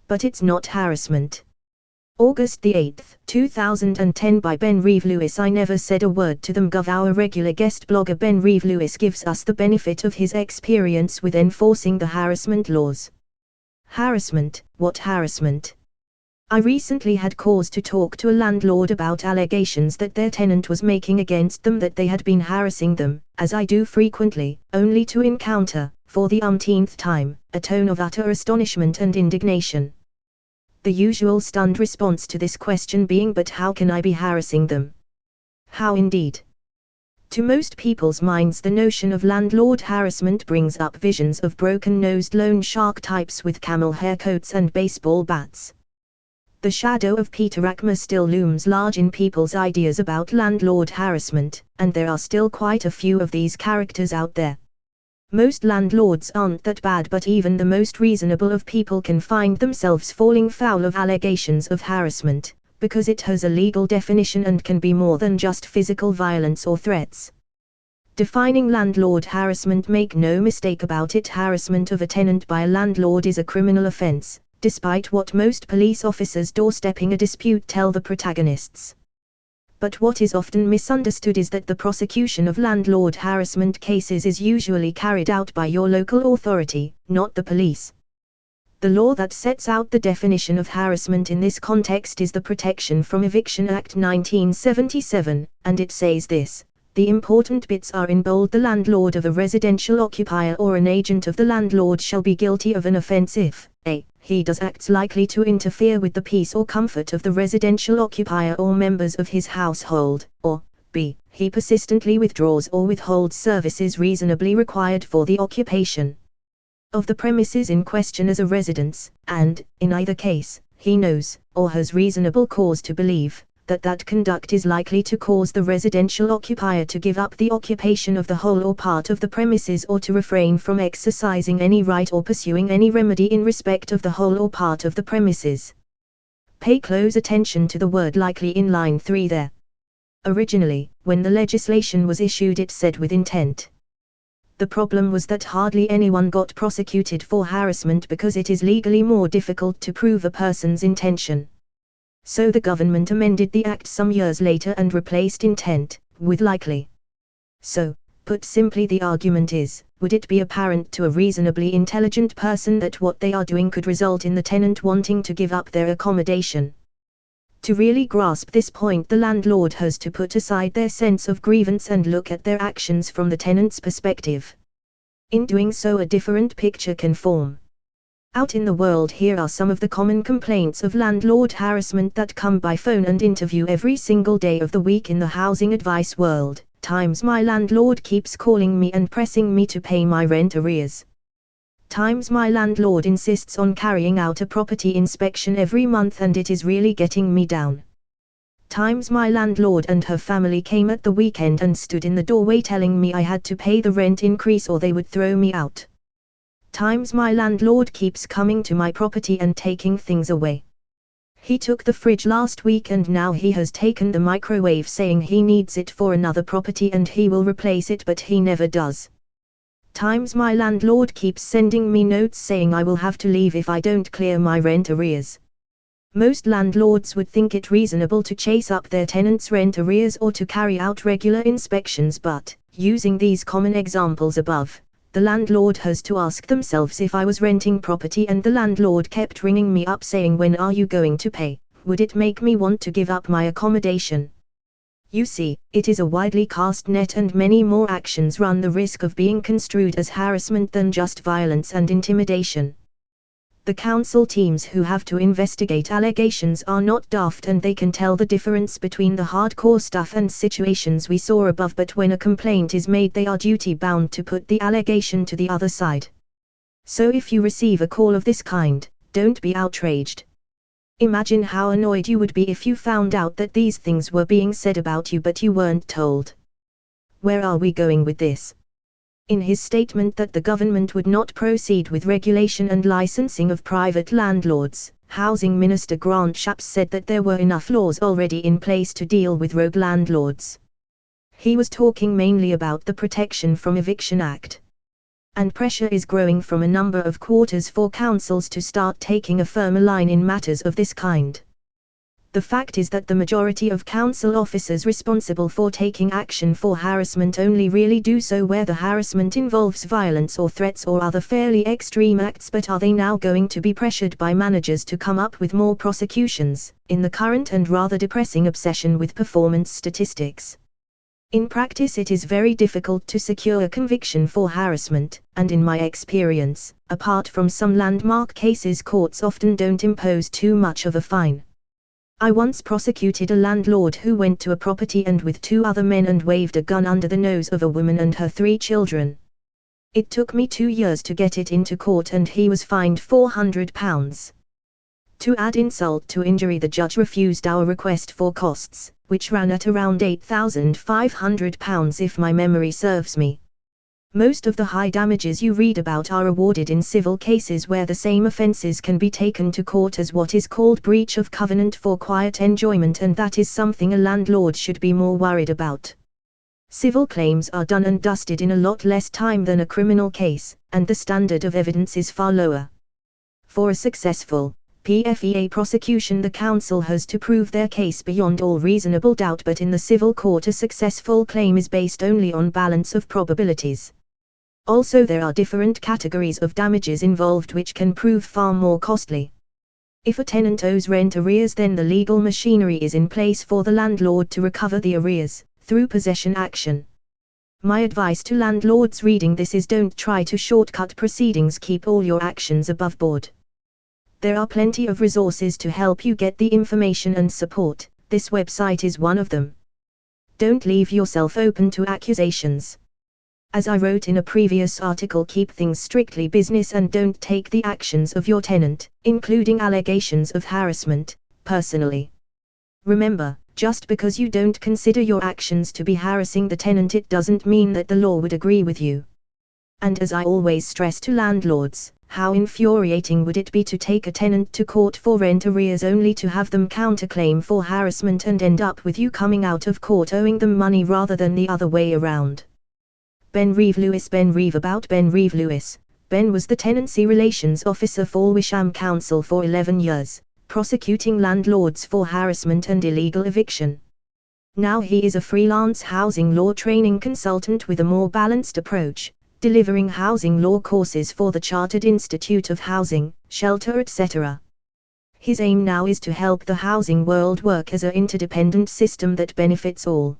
but it's not harassment. August 8, 2010 by Ben Reeve Lewis. I never said a word to them. Our regular guest blogger Ben Reeve Lewis gives us the benefit of his experience with enforcing the harassment laws. Harassment, what harassment? I recently had cause to talk to a landlord about allegations that their tenant was making against them, that they had been harassing them, as I do frequently, only to encounter, for the umpteenth time, a tone of utter astonishment and indignation. The usual stunned response to this question being, but how can I be harassing them? How indeed? To most people's minds the notion of landlord harassment brings up visions of broken-nosed loan shark types with camel haircoats and baseball bats. The shadow of Peter Ackmer still looms large in people's ideas about landlord harassment, and there are still quite a few of these characters out there. Most landlords aren't that bad, but even the most reasonable of people can find themselves falling foul of allegations of harassment, because it has a legal definition and can be more than just physical violence or threats. Defining landlord harassment, make no mistake about it, harassment of a tenant by a landlord is a criminal offense, despite what most police officers doorstepping a dispute tell the protagonists. But what is often misunderstood is that the prosecution of landlord harassment cases is usually carried out by your local authority, not the police. The law that sets out the definition of harassment in this context is the Protection from Eviction Act 1977, and it says this: the important bits are in bold. The landlord of a residential occupier or an agent of the landlord shall be guilty of an offence if a. he does acts likely to interfere with the peace or comfort of the residential occupier or members of his household, or b. he persistently withdraws or withholds services reasonably required for the occupation of the premises in question as a residence, and, in either case, he knows, or has reasonable cause to believe, that conduct is likely to cause the residential occupier to give up the occupation of the whole or part of the premises, or to refrain from exercising any right or pursuing any remedy in respect of the whole or part of the premises. Pay close attention to the word likely in line 3 there. Originally, when the legislation was issued, it said with intent. The problem was that hardly anyone got prosecuted for harassment because it is legally more difficult to prove a person's intention. So the government amended the act some years later and replaced intent with likely. So, put simply, the argument is, would it be apparent to a reasonably intelligent person that what they are doing could result in the tenant wanting to give up their accommodation? To really grasp this point, the landlord has to put aside their sense of grievance and look at their actions from the tenant's perspective. In doing so, a different picture can form. Out in the world, here are some of the common complaints of landlord harassment that come by phone and interview every single day of the week in the housing advice world. Times, my landlord keeps calling me and pressing me to pay my rent arrears. Times, my landlord insists on carrying out a property inspection every month and it is really getting me down. Times, my landlord and her family came at the weekend and stood in the doorway telling me I had to pay the rent increase or they would throw me out. Times, my landlord keeps coming to my property and taking things away. He took the fridge last week and now he has taken the microwave, saying he needs it for another property and he will replace it, but he never does. Times, my landlord keeps sending me notes saying I will have to leave if I don't clear my rent arrears. Most landlords would think it reasonable to chase up their tenants' rent arrears or to carry out regular inspections, but, using these common examples above, the landlord has to ask themselves, if I was renting property and the landlord kept ringing me up saying when are you going to pay, would it make me want to give up my accommodation? You see, it is a widely cast net and many more actions run the risk of being construed as harassment than just violence and intimidation. The council teams who have to investigate allegations are not daft and they can tell the difference between the hardcore stuff and situations we saw above, but when a complaint is made they are duty bound to put the allegation to the other side. So if you receive a call of this kind, don't be outraged. Imagine how annoyed you would be if you found out that these things were being said about you but you weren't told. Where are we going with this? In his statement that the government would not proceed with regulation and licensing of private landlords, Housing Minister Grant Shapps said that there were enough laws already in place to deal with rogue landlords. He was talking mainly about the Protection from Eviction Act. and pressure is growing from a number of quarters for councils to start taking a firmer line in matters of this kind. The fact is that the majority of council officers responsible for taking action for harassment only really do so where the harassment involves violence or threats or other fairly extreme acts. But are they now going to be pressured by managers to come up with more prosecutions, in the current and rather depressing obsession with performance statistics? In practice it is very difficult to secure a conviction for harassment, and in my experience, apart from some landmark cases, courts often don't impose too much of a fine. I once prosecuted a landlord who went to a property and with 2 other men and waved a gun under the nose of a woman and her 3 children. It took me 2 years to get it into court and he was fined £400. To add insult to injury, the judge refused our request for costs, which ran at around £8,500 if my memory serves me. Most of the high damages you read about are awarded in civil cases where the same offences can be taken to court as what is called breach of covenant for quiet enjoyment, and that is something a landlord should be more worried about. Civil claims are done and dusted in a lot less time than a criminal case, and the standard of evidence is far lower. For a successful PFEA prosecution, the council has to prove their case beyond all reasonable doubt, but in the civil court a successful claim is based only on balance of probabilities. Also, there are different categories of damages involved which can prove far more costly. If a tenant owes rent arrears, then the legal machinery is in place for the landlord to recover the arrears, through possession action. My advice to landlords reading this is don't try to shortcut proceedings, keep all your actions above board. There are plenty of resources to help you get the information and support, this website is one of them. Don't leave yourself open to accusations. As I wrote in a previous article, keep things strictly business and don't take the actions of your tenant, including allegations of harassment, personally. Remember, just because you don't consider your actions to be harassing the tenant, it doesn't mean that the law would agree with you. And as I always stress to landlords, how infuriating would it be to take a tenant to court for rent arrears only to have them counterclaim for harassment and end up with you coming out of court owing them money rather than the other way around. Ben Reeve Lewis. Ben Reeve. About Ben Reeve Lewis. Ben was the Tenancy Relations Officer for Wisham Council for 11 years, prosecuting landlords for harassment and illegal eviction. Now he is a freelance housing law training consultant with a more balanced approach, delivering housing law courses for the Chartered Institute of Housing, Shelter, etc. His aim now is to help the housing world work as an interdependent system that benefits all.